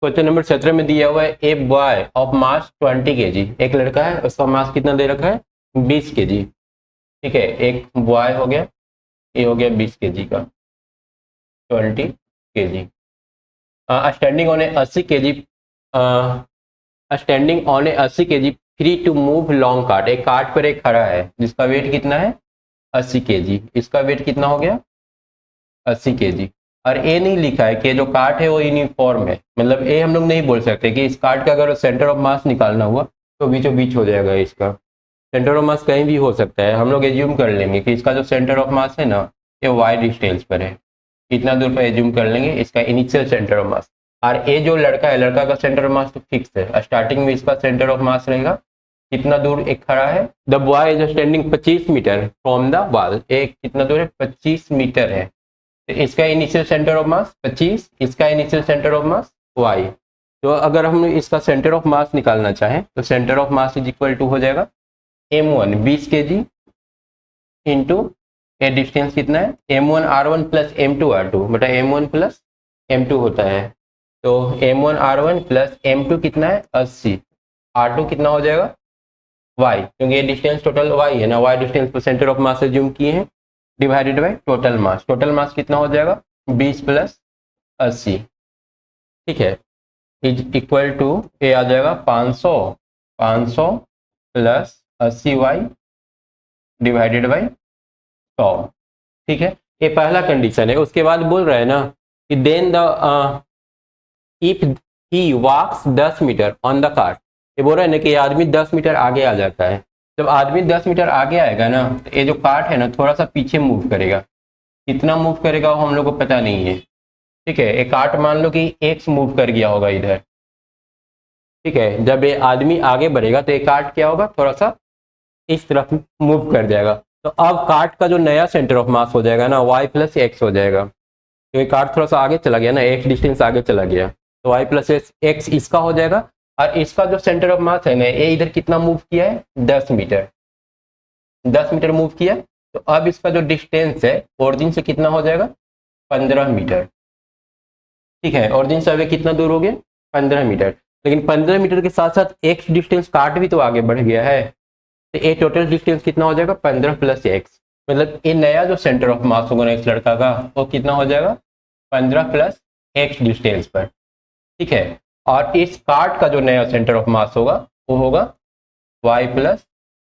Question number 17 में दिया हुआ है a boy of mass 20 kg, एक लड़का है उसका मास कितना दे रखा है 20 kg। ठीक है, एक बॉय हो गया, ये हो गया 20 kg का, 20 kg। Standing on a 80 kg, standing on a 80 kg free to move long cart, एक कार्ट पर एक खड़ा है जिसका वेट कितना है 80 kg, इसका वेट कितना हो गया 80 kg। और ए नहीं लिखा है कि जो कार्ट है वो यूनिफॉर्म है, मतलब ए हम लोग नहीं बोल सकते कि इस कार्ट का अगर सेंटर ऑफ मास निकालना हुआ तो बीचों बीच हो जाएगा, इसका सेंटर ऑफ मास कहीं भी हो सकता है। हम लोग एज्यूम कर लेंगे कि इसका जो सेंटर ऑफ मास है ना ये वाई डिस्टेंस पर है, इतना दूर पर एज्यूम कर लेंगे इसका इनिशियल सेंटर ऑफ मास। और ए जो लड़का है, लड़का का सेंटर ऑफ मास तो फिक्स है, स्टार्टिंग में इसका सेंटर ऑफ मास रहेगा कितना दूर एक खड़ा है, the boy is standing 25 meter from the wall, एक कितना दूर है 25 मीटर है, तो इसका इनिशियल सेंटर ऑफ मास 25, इसका initial centre of mass y। तो अगर हम इसका सेंटर ऑफ मास निकालना चाहें तो center of mass is equal to हो जाएगा m1 20 kg इंटू ए डिस्टेंस कितना है m1 r1 plus m2 r2, बटा m1 प्लस m2 होता है, तो m1 r1 प्लस m2 कितना है 80, r2 कितना हो जाएगा y, क्योंकि ये डिस्टेंस टोटल y है ना, y डिस्टेंस पर सेंटर ऑफ मास एज्यूम किए हैं, divided by total mass, total mass कितना हो जाएगा 20 प्लस 80। ठीक है, इज इक्वल टू ये आ जाएगा 500 प्लस 80y डिवाइडेड बाय 100। ठीक है, ये पहला कंडीशन है। उसके बाद बोल रहा है ना कि then the if he walks 10 meter on the cart, ये बोल रहा है ना कि आदमी 10 मीटर आगे आ जाता है, जब आदमी 10 मीटर आगे आएगा ना तो ये जो कार्ट है ना थोड़ा सा पीछे मूव करेगा, कितना मूव करेगा वो हम लोग को पता नहीं है। ठीक है, एक कार्ट मान लो कि x मूव कर गया होगा इधर। ठीक है, जब ये आदमी आगे बढ़ेगा तो ये कार्ट क्या होगा थोड़ा सा इस तरफ मूव कर जाएगा, तो अब कार्ट का जो नया सेंटर ऑफ मास हो जाएगा ना y प्लस एक्स हो जाएगा, तो ये कार्ट थोड़ा सा आगे चला गया ना, एक डिस्टेंस आगे चला गया, तो y प्लस एक्स इसका हो जाएगा। और इसका जो सेंटर ऑफ मास है ना ये इधर कितना मूव किया है 10 मीटर, 10 मीटर मूव किया, तो अब इसका जो डिस्टेंस है ओरिजिन से कितना हो जाएगा 15 मीटर। ठीक है, ओरिजिन से अभी कितना दूर हो गया 15 मीटर, लेकिन 15 मीटर के साथ साथ एक्स डिस्टेंस कार्ट भी तो आगे बढ़ गया है, तो ये टोटल डिस्टेंस कितना हो जाएगा 15 प्लस एक्स, मतलब ये नया जो सेंटर ऑफ मास होगा ना इस लड़का का वो कितना हो जाएगा 15 प्लस एक्स डिस्टेंस पर। ठीक है, और इस कार्ट का जो नया सेंटर ऑफ मास होगा वो होगा y प्लस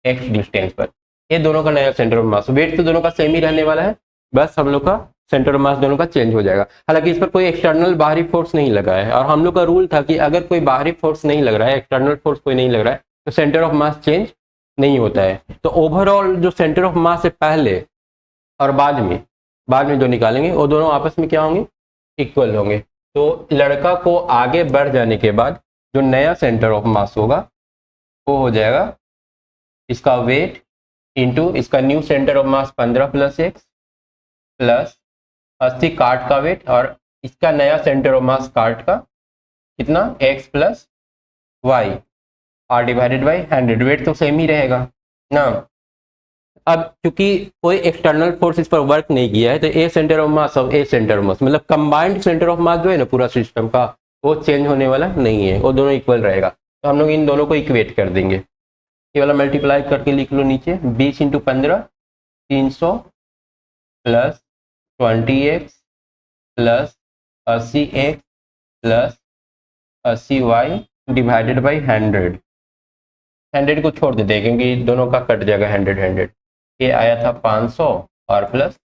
एक्स डिस्टेंस पर, ये दोनों का नया सेंटर ऑफ मास, वेट तो दोनों का सेम ही रहने वाला है, बस हम लोग का सेंटर ऑफ मास दोनों का चेंज हो जाएगा। हालांकि इस पर कोई एक्सटर्नल बाहरी फोर्स नहीं लगा है, और हम लोग का रूल था कि अगर कोई बाहरी फोर्स नहीं लग रहा है, एक्सटर्नल फोर्स कोई नहीं लग रहा है, तो सेंटर ऑफ मास चेंज नहीं होता है। तो ओवरऑल जो सेंटर ऑफ मास है पहले और बाद में जो निकालेंगे वो दोनों आपस में क्या होंगे इक्वल होंगे। तो लड़का को आगे बढ़ जाने के बाद जो नया सेंटर ऑफ मास होगा वो हो जाएगा इसका वेट इंटू इसका new centre of mass 15 plus x plus 80 cart का वेट, और इसका नया सेंटर ऑफ मास कार्ट का कितना x प्लस वाई और डिवाइडेड बाई 100, वेट तो सेम ही रहेगा ना। अब क्योंकि कोई एक्सटर्नल फोर्स इस पर वर्क नहीं किया है तो ए सेंटर ऑफ मास और ए सेंटर ऑफ मास, मतलब कंबाइंड सेंटर ऑफ मास जो है ना पूरा सिस्टम का वो चेंज होने वाला नहीं है, वो दोनों इक्वल रहेगा। तो हम लोग इन दोनों को इक्वेट कर देंगे, ये वाला मल्टीप्लाई करके लिख लो नीचे 20 into 15 300 plus 20x plus 80x plus 80y divided by 100 को छोड़ देते हैं क्योंकि दोनों का कट जाएगा 100, ये आया था 500 और प्लस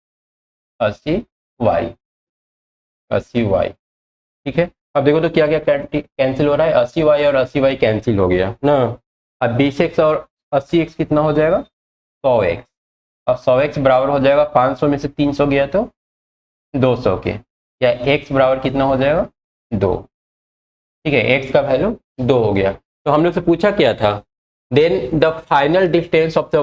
80y। ठीक है, अब देखो तो क्या क्या कैंसिल हो रहा है, 80y और 80y कैंसिल हो गया ना। अब 20x और 80x कितना हो जाएगा 100x, और 100x बराबर हो जाएगा 500 में से 300 गया तो 200 के, या x बराबर कितना हो जाएगा 2। ठीक है, x का वैल्यू 2 हो गया। तो हम लोग से पूछा क्या था, then the final distance of the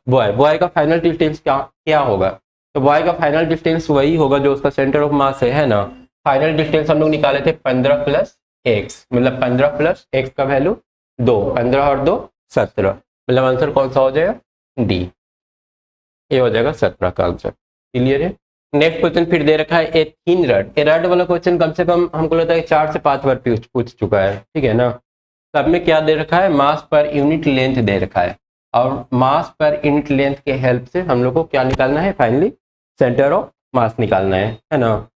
boy का फाइनल डिस्टेंस क्या होगा, तो बॉय का फाइनल डिस्टेंस वही होगा जो उसका सेंटर ऑफ मास है ना। फाइनल डिस्टेंस हम लोग निकाले थे 15 प्लस एक्स, मतलब 15 प्लस एक्स का वैल्यू 2, 15 और 2 17, मतलब आंसर कौन सा हो जाएगा डी, ये हो जाएगा 17 का आंसर। क्लियर है नेक्स्ट क्वेश्चन फिर दे रखा है a thin rod. A rod वाला क्वेश्चन कम से कम हमको लगता है 4 से 5 बार पूछ चुका है, ठीक है ना। सब में क्या दे रखा है, मास पर यूनिट लेंथ दे रखा है, और मास पर यूनिट लेंथ के हेल्प से हम लोग को क्या निकालना है, फाइनली सेंटर ऑफ मास निकालना है ना।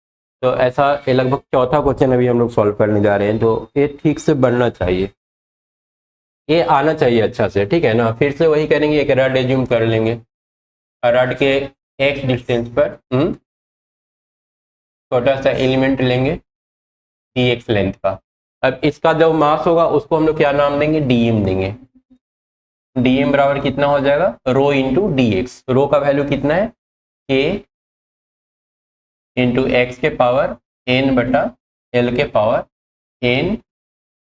तो ऐसा ये लगभग चौथा क्वेश्चन अभी हम लोग सॉल्व करने जा रहे हैं, तो ये ठीक से बनना चाहिए, ये आना चाहिए अच्छा से, ठीक है ना। फिर से वही करेंगे, एक रड एज्यूम कर लेंगे, रड के एक्स डिस्टेंस पर छोटा सा एलिमेंट लेंगे डी एक्स लेंथ का। अब इसका जो मास होगा उसको हम लोग क्या नाम देंगे, डीएम देंगे। डीएम बराबर कितना हो जाएगा, rho into d x. Rho का वैल्यू कितना है, के इंटू एक्स के पावर एन बटा एल के power n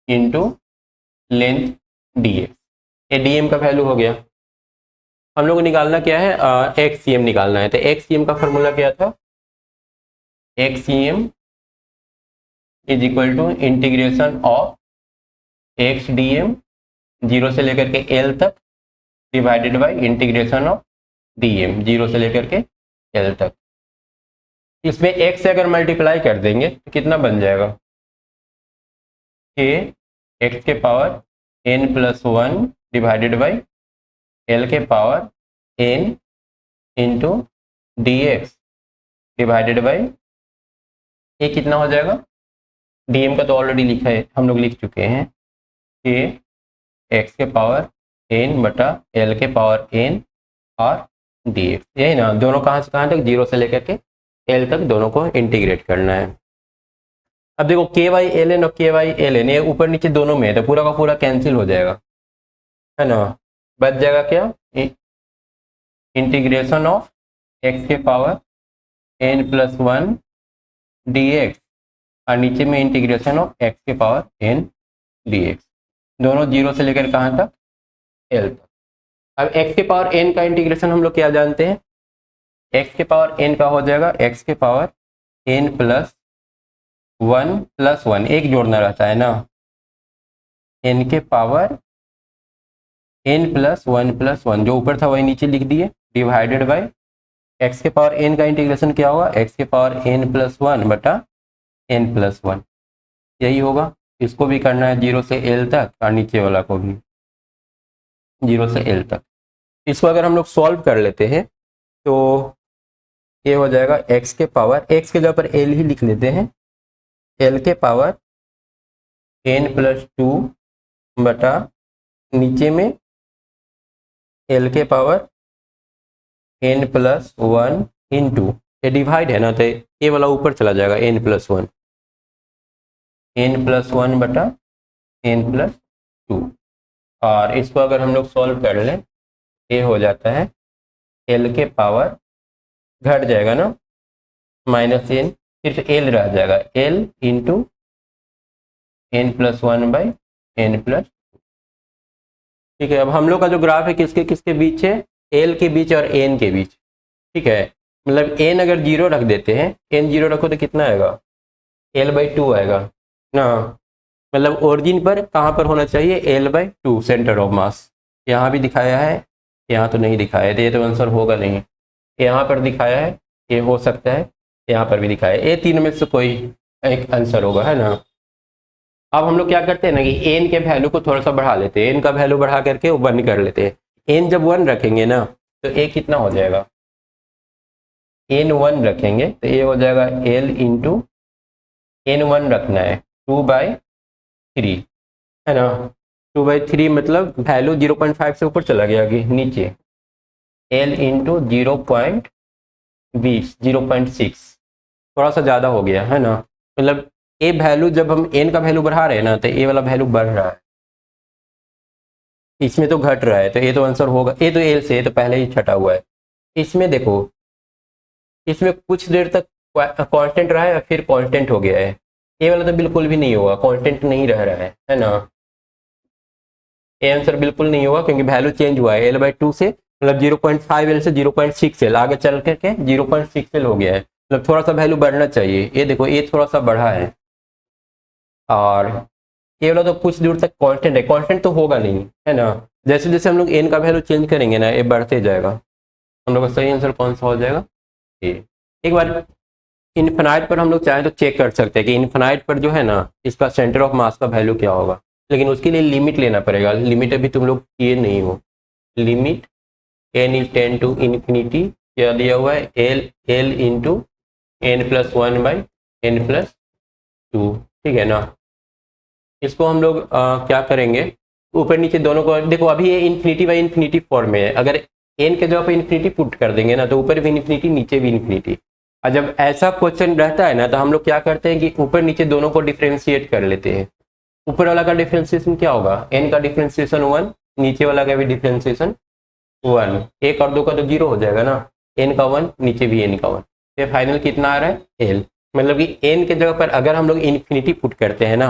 into length d x. ये डीएम का वैल्यू हो गया। हम लोग को निकालना क्या है, एक्स सी एम निकालना है। तो एक्स सी एम का फॉर्मूला क्या था, x c m is equal to integration of x d m 0 से लेकर के एल तक divided by integration of d m 0 से लेकर के एल तक। इसमें x से अगर मल्टीप्लाई कर देंगे तो कितना बन जाएगा, के एक्स के power n plus 1 divided by L के power n into d x divided by, ये कितना हो जाएगा, डीएम का तो ऑलरेडी लिखा है, हम लोग लिख चुके हैं, के एक्स के पावर n बटा एल के पावर n और डी एक्स। यही ना, दोनों कहाँ से कहाँ तक, 0 से लेकर के एल तक दोनों को इंटीग्रेट करना है। अब देखो के वाई एल एन और के वाई एल एन ये ऊपर नीचे दोनों में है, तो पूरा का पूरा कैंसिल हो जाएगा, है ना। बच जाएगा क्या, इंटीग्रेशन ऑफ एक्स के power n plus 1 D x, और नीचे में इंटीग्रेशन ऑफ एक्स के पावर n डी एक्स, दोनों 0 से लेकर कहाँ तक, एल तक। अब x के पावर n का इंटीग्रेशन हम लोग क्या जानते हैं, x के पावर n का हो जाएगा x के पावर n प्लस 1 एक जोड़ना रहता है ना, n के पावर n प्लस 1 जो ऊपर था वही नीचे लिख दिए, डिवाइडेड बाय x के पावर n का इंटीग्रेशन क्या होगा, x के पावर n प्लस 1 बटा n प्लस 1, यही होगा। इसको भी करना है 0 से l तक, और नीचे वाला को भी 0 से l तक। इसको अगर हम लोग सॉल्व कर लेते हैं तो ये हो जाएगा x के पावर, x के जगह पर l ही लिख लेते हैं, l के पावर n प्लस 2 बटा नीचे में l के पावर n प्लस 1 इंटू, ये डिवाइड है ना, तो ये वाला ऊपर चला जाएगा n प्लस 1, n प्लस 1 बटा n प्लस 2। और इसको अगर हम लोग सॉल्व कर लें, ये हो जाता है l के पावर, घट जाएगा ना, माइनस n, सिर्फ l रह जाएगा, l into n plus 1 by n plus 2। ठीक है, अब हम लोग का जो ग्राफ है किसके किसके बीच है, l के बीच और n के बीच, ठीक है। मतलब n अगर 0 रख देते हैं, n 0 रखो तो कितना आएगा, l/2 आएगा ना। मतलब ओरिजिन पर कहाँ पर होना चाहिए, l/2 सेंटर ऑफ मास। यहाँ भी दिखाया है, यहाँ तो नहीं दिखाया है, तो ये तो आंसर होगा नहीं। यहाँ पर दिखाया है, ये हो सकता है, यहाँ पर भी दिखाया है, ये तीन में से कोई एक आंसर होगा, है ना। अब हम लोग क्या करते हैं ना कि n के वैल्यू को थोड़ा सा बढ़ा लेते हैं, n का वैल्यू बढ़ा करके 1 कर लेते हैं। n जब 1 रखेंगे ना तो a कितना हो जाएगा, n 1 रखेंगे तो ये हो जाएगा l इंटू n 1 रखना है 2/3, है ना। 2/3 मतलब वैल्यू 0.5 से ऊपर चला गया कि नीचे, l इंटू 0.6 थोड़ा सा ज़्यादा हो गया, है ना। मतलब ए वैल्यू जब हम n का वैल्यू बढ़ा रहे हैं ना तो ए वाला वैल्यू बढ़ रहा है, इसमें तो घट रहा है, तो ये तो आंसर होगा। ए तो एल से, ये तो पहले ही छटा हुआ है। इसमें देखो, इसमें कुछ देर तक कांस्टेंट रहा है, फिर कांस्टेंट हो गया है। ए वाला तो बिल्कुल भी नहीं होगा, कांस्टेंट नहीं रह रहा है ना। ए आंसर बिल्कुल नहीं होगा क्योंकि वैल्यू चेंज हुआ है, l/2 से, मतलब 0.5l से 0.6l आगे चल करके 0.6l हो गया है। मतलब थोड़ा सा वैल्यू बढ़ना चाहिए। ये देखो, ये थोड़ा सा बढ़ा है, और ये वाला तो कुछ दूर तक कांस्टेंट है, कांस्टेंट तो होगा नहीं, है ना। जैसे जैसे हम लोग n का वैल्यू चेंज करेंगे ना, ये बढ़ते जाएगा। हम लोग का सही आंसर कौन सा हो जाएगा, ये। एक बार इन्फिनाइट पर हम लोग चाहें तो चेक कर सकते हैं कि इन्फिनाइट पर जो है ना इसका सेंटर ऑफ मास का वैल्यू क्या होगा, लेकिन उसके लिए लिमिट लेना पड़ेगा। लिमिट अभी तुम लोग किए नहीं हो। Limit n is tend to infinity क्या दिया हुआ है, एल इंटू n+1/n+2, ठीक है ना। इसको हम लोग क्या करेंगे, ऊपर नीचे दोनों को देखो, अभी ये इन्फिनिटी बाई इन्फिनिटी फॉर्म में है। अगर n के जगह पर इन्फिनिटी पुट कर देंगे ना तो ऊपर भी इन्फिनिटी नीचे भी इन्फिनिटी। और जब ऐसा क्वेश्चन रहता है ना तो हम लोग क्या करते हैं कि ऊपर नीचे दोनों को डिफ्रेंशिएट कर लेते हैं। ऊपर वाला का डिफ्रेंशिएशन क्या होगा, n का डिफ्रेंशिएशन 1, नीचे वाला का भी डिफ्रेंशिएशन 1, 1 और 2 का तो 0 हो जाएगा ना, n का 1 नीचे भी n का 1, तो फाइनल कितना आ रहा है l। मतलब कि n के जगह पर अगर हम लोग इन्फिनिटी पुट करते हैं ना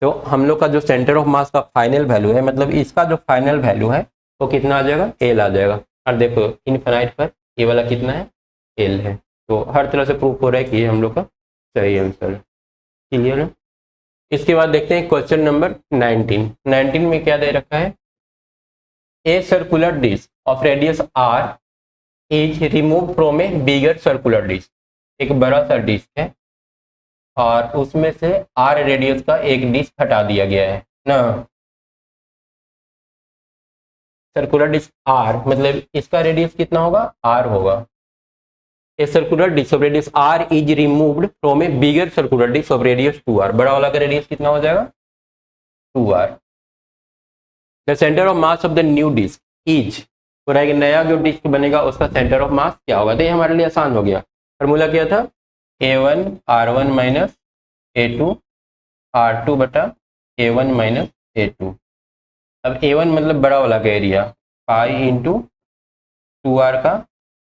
तो हम लोग का जो सेंटर ऑफ मास का फाइनल वैल्यू है, मतलब इसका जो फाइनल वैल्यू है वो कितना आ जाएगा, l आ जाएगा। और देखो इनफिनाइट पर ये वाला कितना है, l है। तो हर तरह से प्रूफ हो रहा है कि ये हम लोग का सही आंसर है। क्लियर है। इसके बाद देखते हैं क्वेश्चन नंबर 19 में क्या दे रखा है, a circular disc of radius r is remove from a bigger circular disc. एक बड़ा सा डिस्क है और उसमें से r रेडियस का एक डिस्क हटा दिया गया है ना। सर्कुलर डिस्क r मतलब इसका रेडियस कितना होगा, r होगा। A circular disc of radius r is removed from a bigger circular disc of radius 2r। बड़ा वाला का रेडियस कितना हो जाएगा, 2r। The center of mass of the new disc is, पूरा एक नया जो डिस्क बनेगा उसका सेंटर ऑफ मास क्या होगा। तो ये हमारे लिए आसान हो गया। फॉर्मूला क्या था, a1 r1 minus a2 r2 बटा a1 माइनस a2। अब a1 मतलब बड़ा वाला का एरिया, पाई इंटू 2r का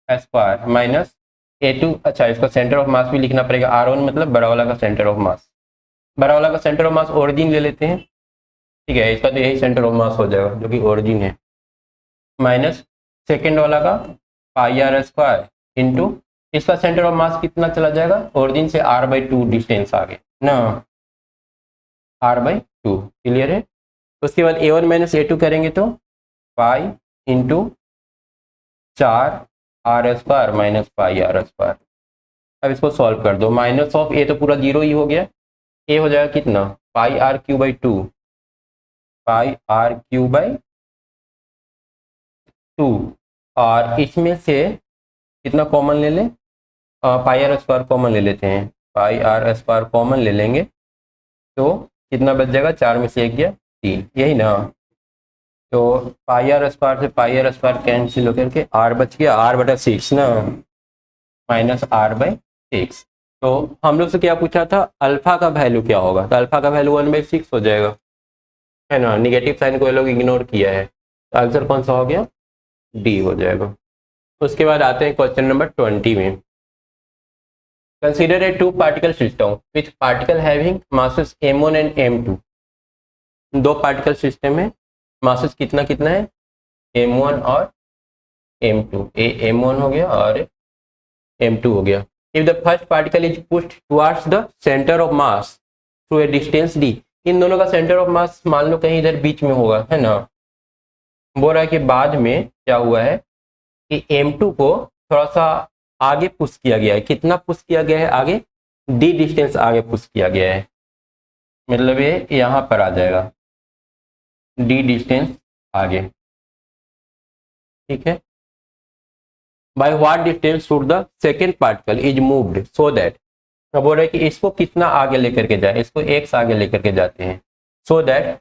स्क्वायर माइनस a2, अच्छा इसका सेंटर ऑफ मास भी लिखना पड़ेगा, r1 मतलब बड़ा वाला का सेंटर ऑफ मास। बड़ा वाला का सेंटर ऑफ मास ओरिजिन ले लेते हैं, ठीक है, इसका तो यही सेंटर ऑफ मास हो जाएगा जो कि ओरिजिन है, माइनस सेकेंड वाला का पाई आर स्क्वायर इंटू इसका सेंटर ऑफ मास कितना चला जाएगा, ओरिजिन से r/2 डिस्टेंस आगे ना, r/2। क्लियर है। उसके बाद a1 माइनस a2 करेंगे तो pi into 4r² minus pi r²। अब इसको सॉल्व कर दो, माइनस ऑफ ए तो पूरा 0 ही हो गया, ए हो जाएगा कितना, पाई r³/2, पाई r³/2। और इसमें से कितना कॉमन ले लें, पाई r² कॉमन ले लेते हैं, पाई r² कॉमन ले लेंगे तो कितना बच जाएगा, 4 में से 1 गया 3, यही ना। तो पाई r² से पाई r² कैंसिल होकर के r बच गया, r/6 ना, माइनस r/6। तो हम लोग से क्या पूछा था, अल्फा का वैल्यू क्या होगा, तो अल्फा का वैल्यू 1/6 हो जाएगा, है ना। निगेटिव साइन को ये लोग इग्नोर किया है, तो आंसर कौन सा हो गया, डी हो जाएगा। उसके बाद आते हैं क्वेश्चन नंबर 20 में। Consider a 2 particle system with particle having masses m1 and m2। 2 particle system है, मासेस कितना कितना है, m1 और m2। ए m1 हो गया और m2 हो गया। If the first particle is pushed towards the centre of mass through a distance d, इन दोनों का सेंटर ऑफ मास मान लो कहीं इधर बीच में होगा, है ना। बोल रहा है कि बाद में क्या हुआ है कि m2 को थोड़ा सा आगे पुश किया गया है, कितना पुश किया गया है आगे, d डिस्टेंस आगे पुश किया गया है, मतलब ये यहाँ पर आ जाएगा d डिस्टेंस आगे, ठीक है। By what distance should the second particle is moved so that, तो बोल रहे कि इसको कितना आगे लेकर के जाए, इसको x आगे लेकर के जाते हैं, so that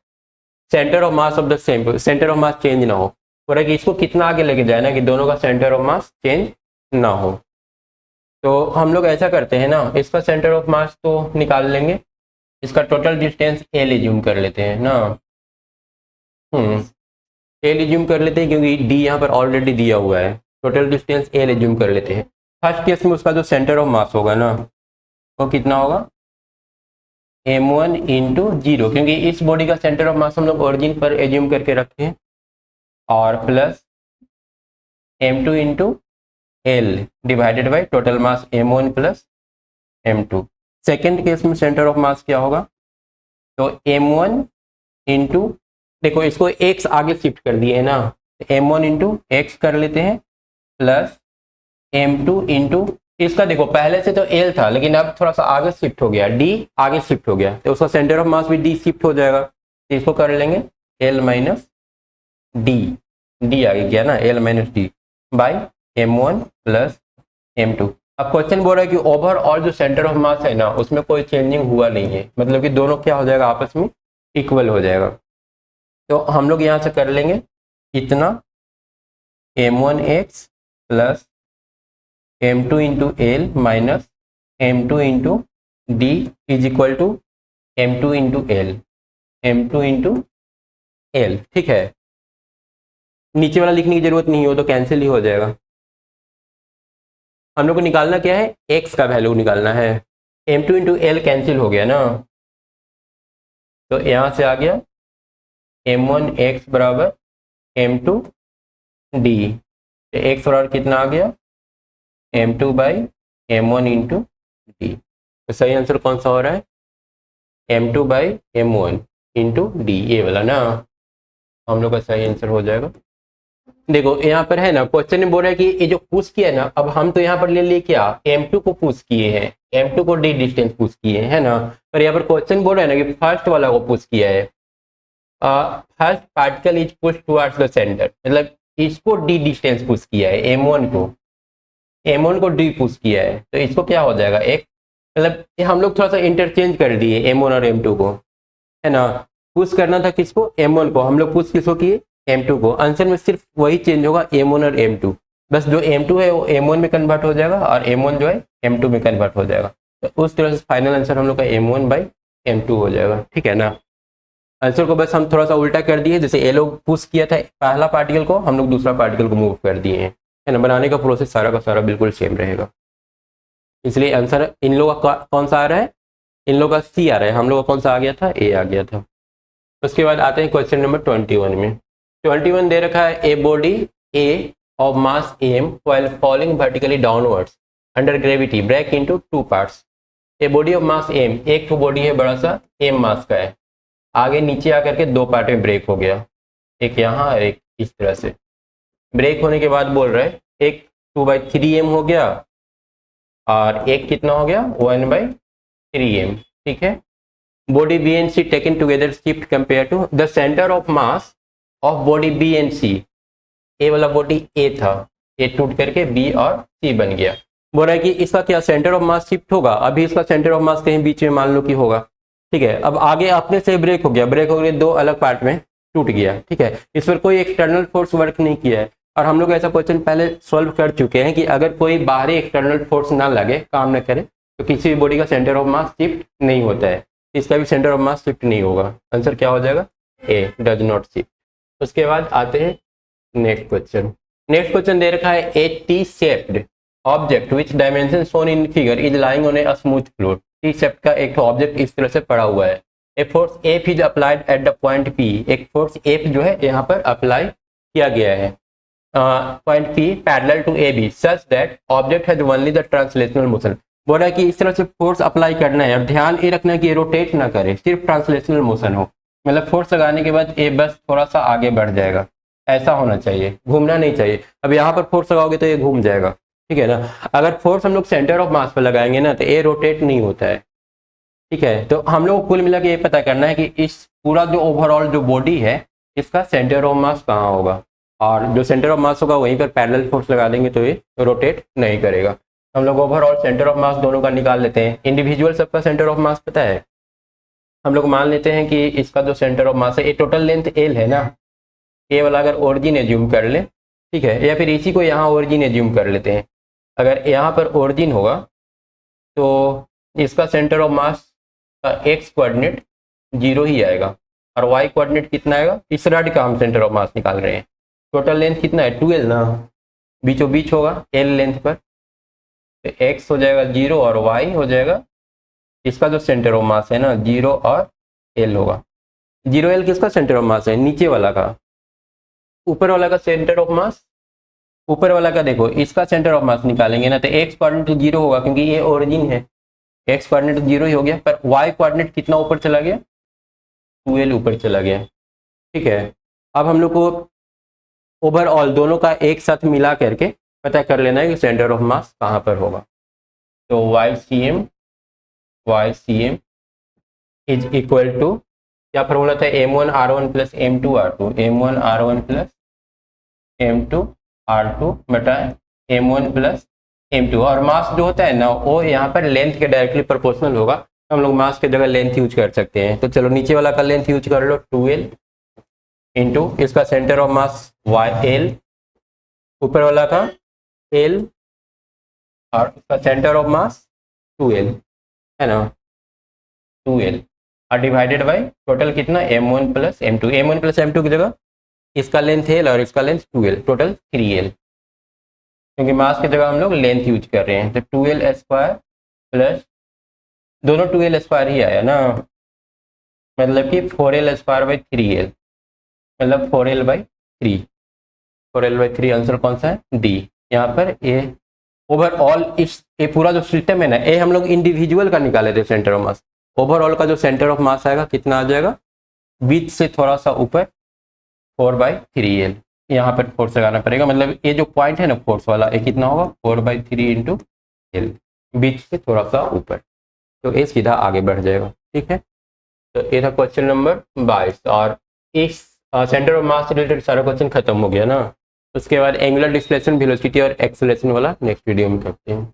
centre of mass of the same, centre of mass change ना हो। बोल रहे कि इसको कितना आगे लेके जाए ना कि दोनों का सेंटर ऑफ मास चेंज ना हो। तो हम लोग ऐसा करते हैं ना, इसका सेंटर ऑफ मास तो निकाल लेंगे, इसका टोटल डिस्टेंस l एज्यूम कर लेते हैं ना, l एज्यूम कर लेते हैं क्योंकि d यहाँ पर ऑलरेडी दिया हुआ है, टोटल डिस्टेंस l एज्यूम कर लेते हैं। फर्स्ट केस में उसका जो सेंटर ऑफ मास होगा ना वो कितना होगा, m1 इंटू 0, क्योंकि इस बॉडी का सेंटर ऑफ मास हम लोग ओरिजिन पर एज्यूम करके रखे हैं, और plus m2 into l divided by total mass m1 plus m2। Second case में सेंटर ऑफ मास क्या होगा, तो m1 इंटू, देखो इसको x आगे शिफ्ट कर दिए है ना, m1 इंटू एक्स कर लेते हैं प्लस m2 इंटू इसका देखो पहले से तो एल था लेकिन अब थोड़ा सा आगे शिफ्ट हो गया, डी आगे शिफ्ट हो गया तो उसका सेंटर ऑफ मास भी डी शिफ्ट हो जाएगा। तो इसको कर लेंगे एल माइनस डी, डी आगे गया ना, L minus D by m1 plus m2। अब क्वेश्चन बोल रहा है कि ओवरऑल जो सेंटर ऑफ मास है ना उसमें कोई चेंजिंग हुआ नहीं है, मतलब कि दोनों क्या हो जाएगा आपस में इक्वल हो जाएगा। तो हम लोग यहाँ से कर लेंगे इतना m1x plus m2 into L minus m2 into d is equal to m2 into L, m2 into L. ठीक है, नीचे वाला लिखने की जरूरत नहीं हो तो कैंसिल ही हो जाएगा। हम लोग को निकालना क्या है, x का वैल्यू निकालना है। m2 इंटू एल कैंसिल हो गया ना, तो यहाँ से आ गया m1x बराबर m2 डी, तो x बराबर कितना आ गया m2 by m1 into D. तो सही आंसर कौन सा हो रहा है, m2 by m1 into D, ये वाला ना हम लोग का सही आंसर हो जाएगा। देखो यहाँ पर है ना क्वेश्चन में बोल रहा है कि ये जो पुश किया है ना, अब हम तो यहाँ पर ले लिए क्या m2 को पुश किए हैं, m2 को डी डिस्टेंस पुश किए हैं, है ना। पर यहाँ पर क्वेश्चन बोल रहा है ना कि फर्स्ट वाला को पुश किया है, first particle is push towards the centre, मतलब इसको डी डिस्टेंस पुश किया है, m1 को डी पुश किया है, तो इसको क्या हो जाएगा एक, मतलब हम लोग थोड़ा सा इंटरचेंज कर दिए m1 और m2 को, है ना। पुश करना था किसको, m1 को, हम लोग पुश किसको किए m2 को। आंसर में सिर्फ वही चेंज होगा m1 और m2, बस जो m2 है वो m1 में कन्वर्ट हो जाएगा और m1 जो है m2 में कन्वर्ट हो जाएगा। तो उस तरह से फाइनल आंसर हम लोग का m1 बाई m2 हो जाएगा। ठीक है ना, आंसर को बस हम थोड़ा सा उल्टा कर दिए, जैसे ये लोग पुश किया था पहला पार्टिकल को, हम लोग दूसरा पार्टिकल को मूव कर दिए हैं, है ना। बनाने का प्रोसेस सारा का सारा बिल्कुल सेम रहेगा, इसलिए आंसर इन लोगों का कौन सा आ रहा है, इन लोगों का सी आ रहा है, हम लोग का कौन सा आ गया था, ए आ गया था। उसके बाद आते हैं क्वेश्चन नंबर 21 में। 21 दे रखा है a body A of mass m while falling vertically downwards under gravity break into two parts। A body of mass m, एक तो बॉडी है बड़ा सा m मास का है, आगे नीचे आकर के दो पार्ट में ब्रेक हो गया, एक यहाँ और एक इस तरह से। ब्रेक होने के बाद बोल रहे हैं एक 2/3m हो गया और एक कितना हो गया 1/3m। ठीक है, body B and C taken together shift compare to the centre of mass of body B and C. A वाला बॉडी ए था, ए टूट करके बी और सी बन गया। बोल रहा है कि इसका क्या सेंटर ऑफ मास शिफ्ट होगा, अभी इसका सेंटर ऑफ मास कहीं बीच में मान लो कि होगा। ठीक है, अब आगे अपने से ब्रेक हो गया, ब्रेक हो गया दो अलग पार्ट में टूट गया। ठीक है, इस पर कोई एक्सटर्नल फोर्स वर्क नहीं किया है, और हम लोग ऐसा क्वेश्चन पहले सॉल्व कर चुके हैं कि अगर कोई बाहरी एक्सटर्नल फोर्स ना लगे, काम न करे, तो किसी भी बॉडी का सेंटर ऑफ मास शिफ्ट नहीं होता है, इसका भी सेंटर ऑफ मास शिफ्ट नहीं होगा। आंसर क्या हो जाएगा, ए डज नॉट शिफ्ट। उसके बाद आते हैं नेक्स्ट क्वेश्चन। नेक्स्ट क्वेश्चन दे रखा है a T shaped object which dimension shown in figure is lying on a smooth floor. T shaped का एक ऑब्जेक्ट इस तरह से पड़ा हुआ है, a force F is applied at the point P, एक फोर्स एफ जो है यहाँ पर अप्लाई किया गया है point P parallel to A B such that object has only the translational motion. बोल रहा है कि इस तरह से फोर्स अप्लाई करना है और ध्यान ये रखना है कि रोटेट ना करे, सिर्फ ट्रांसलेशनल मोशन हो, मतलब फोर्स लगाने के बाद ये बस थोड़ा सा आगे बढ़ जाएगा, ऐसा होना चाहिए, घूमना नहीं चाहिए। अब यहाँ पर फोर्स लगाओगे तो ये घूम जाएगा। ठीक है ना, अगर फोर्स हम लोग सेंटर ऑफ मास पर लगाएंगे ना तो ये रोटेट नहीं होता है। ठीक है, तो हम लोग कुल मिला के ये पता करना है कि इस पूरा जो ओवरऑल जो बॉडी है इसका सेंटर ऑफ मास कहाँ होगा, और जो सेंटर ऑफ मास होगा वहीं पर पैरेलल फोर्स लगा देंगे तो ये रोटेट नहीं करेगा। हम लोग ओवरऑल सेंटर ऑफ मास दोनों का निकाल लेते हैं। इंडिविजुअल सबका सेंटर ऑफ मास पता है, हम लोग मान लेते हैं कि इसका जो सेंटर ऑफ मास है, ये टोटल लेंथ एल है ना, ए वाला अगर ओरिजिन एज्यूम कर ले, ठीक है, या फिर इसी को यहाँ ओरिजिन एज्यूम कर लेते हैं। अगर यहाँ पर ओरिजिन होगा तो इसका सेंटर ऑफ मास का एक्स कोऑर्डिनेट 0 ही आएगा और वाई कोऑर्डिनेट कितना आएगा, इस रॉड का हम सेंटर ऑफ मास निकाल रहे हैं। टोटल लेंथ कितना है 2l ना, बीचों बीच होगा एल लेंथ पर, तो एक्स हो जाएगा 0 और वाई हो जाएगा इसका जो सेंटर ऑफ मास है ना 0 और एल होगा। 0l किसका सेंटर ऑफ मास है, नीचे वाला का। ऊपर वाला का सेंटर ऑफ मास, ऊपर वाला का देखो इसका सेंटर ऑफ मास निकालेंगे ना तो एक्स कोऑर्डिनेट 0 होगा क्योंकि ये ओरिजिन है, एक्स कोऑर्डिनेट 0 ही हो गया, पर वाई कोऑर्डिनेट कितना ऊपर चला गया 2l ऊपर चला गया। ठीक है, अब हम लोग को ओवरऑल दोनों का एक साथ मिला करके पता कर लेना है कि सेंटर ऑफ मास कहाँ पर होगा। तो YCM इज इक्वल टू, क्या फॉर्मूला था, M1R1 plus M2R2, M1R1 plus M2R2 बटा M1 प्लस M2। और मास जो होता है ना वो यहाँ पर लेंथ के डायरेक्टली प्रोपोर्शनल होगा, हम लोग मास की जगह लेंथ यूज कर सकते हैं। तो चलो नीचे वाला का लेंथ यूज कर लो 2L इंटू इसका सेंटर ऑफ मास YL, ऊपर वाला का L और उसका सेंटर ऑफ मास 2L है ना, 2L और डिवाइडेड बाय टोटल कितना M1 plus M2। M1 plus M2 की जगह इसका लेंथ L और इसका लेंथ 2L, टोटल 3L, क्योंकि मास की जगह हम लोग लेंथ यूज कर रहे हैं। तो 2L स्क्वायर प्लस दोनों 2L स्क्वायर ही आया ना, मतलब कि 4L स्क्वायर बाई 3L, मतलब 4L/3, 4L/3 आंसर कौन सा है, डी। यहाँ पर ए ओवरऑल इस ये पूरा जो सिस्टम है ना, ये हम लोग इंडिविजुअल का निकाले थे सेंटर ऑफ मास, ओवरऑल का जो सेंटर ऑफ मास आएगा कितना आ जाएगा, बीच से थोड़ा सा ऊपर 4/3L, यहाँ पर फोर्स लगाना पड़ेगा, मतलब ये जो पॉइंट है ना फोर्स वाला, ये कितना होगा 4/3 इंटू L, बीच से थोड़ा सा ऊपर, तो ये सीधा आगे बढ़ जाएगा। ठीक है, तो ये था क्वेश्चन नंबर 22। और इस सेंटर ऑफ मास से रिलेटेड सारा क्वेश्चन खत्म हो गया ना। उसके बाद एंगुलर डिस्प्लेसमेंट, वेलोसिटी और एक्सेलरेशन वाला नेक्स्ट वीडियो में करते हैं।